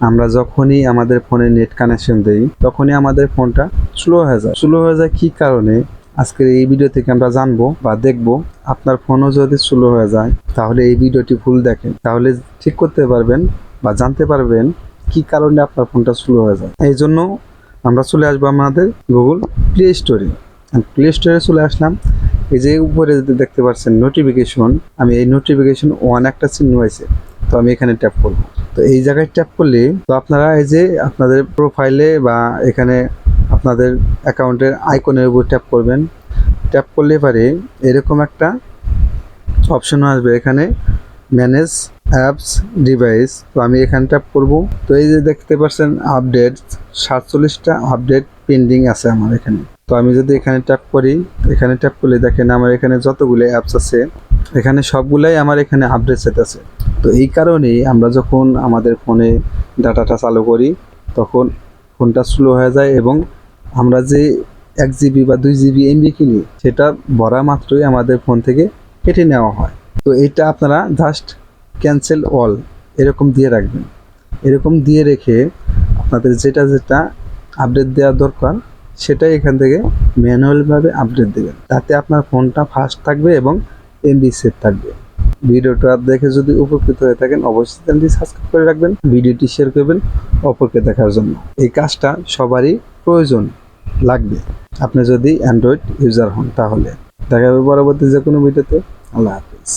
আমরা যখনই আমাদের ফোনে নেট কানেকশন দেই তখনই আমাদের ফোনটা স্লো হয়ে যায়। কি কারণে আজকের এই ভিডিও থেকে আমরা জানবো বা দেখবো। আপনার ফোনও যদি স্লো হয়ে যায় তাহলে এই ভিডিওটি ফুল দেখেন, তাহলে ঠিক করতে পারবেন বা জানতে পারবেন কি কারণে আপনার ফোনটা স্লো হয়ে যায়। এই জন্য আমরা চলে আসবো আমাদের গুগল প্লে স্টোরে। প্লে স্টোরে চলে আসলাম। এই যে উপরে দেখতে পাচ্ছেন নোটিফিকেশন, আমি এই নোটিফিকেশন ওয়ান একটা চিহ্ন হয়েছে, তো আমি এখানে ট্যাপ করব। তো এই জায়গায় ট্যাপ করলে তো আপনারা এই যে আপনাদের প্রোফাইলে বা এখানে আপনাদের অ্যাকাউন্টের আইকনের উপর ট্যাপ করবেন। ট্যাপ করলে পারে এরকম একটা অপশন আসবে, এখানে ম্যানেজ অ্যাপস ডিভাইস। তো আমি এখানে ট্যাপ করব। তো এই যে দেখতে পাচ্ছেন আপডেট 47টা আপডেট পেন্ডিং আছে আমার এখানে। তো আমি যদি এখানে ট্যাপ করি, এখানে ট্যাপ করলে দেখেন আমার এখানে যতগুলো অ্যাপস আছে এখানে সবগুলাই আমার এখানে আপডেট সেট আছে। তো এই কারণেই আমরা যখন আমাদের ফোনে ডাটাটা চালু করি তখন ফোনটা স্লো হয়ে যায় এবং আমরা যে 1 জিবি বা 2 জিবি এমবি কিনি সেটা ভরা মাত্রই আমাদের ফোন থেকে কেটে নেওয়া হয়। তো এটা আপনারা জাস্ট ক্যান্সেল অল এরকম দিয়ে রাখবেন। এরকম দিয়ে রেখে আপনাদের যেটা আপডেট দেওয়া দরকার সেটাই এখান থেকে ম্যানুয়ালভাবে আপডেট দেবেন, তাতে আপনার ফোনটা ফাস্ট থাকবে এবং এমবি সেভ থাকবে। ভিডিওটা দেখে যদি উপকৃত হয়ে থাকেন অবশ্যই চ্যানেলটি সাবস্ক্রাইব করে রাখবেন, ভিডিওটি শেয়ার করবেন অপরকে দেখার জন্য। এই কাজটা সবারই প্রয়োজন লাগবে আপনি যদি অ্যান্ড্রয়েড ইউজার হন। তাহলে দেখা হবে পরবর্তী যে কোনো ভিডিওতে। আল্লাহ হাফিজ।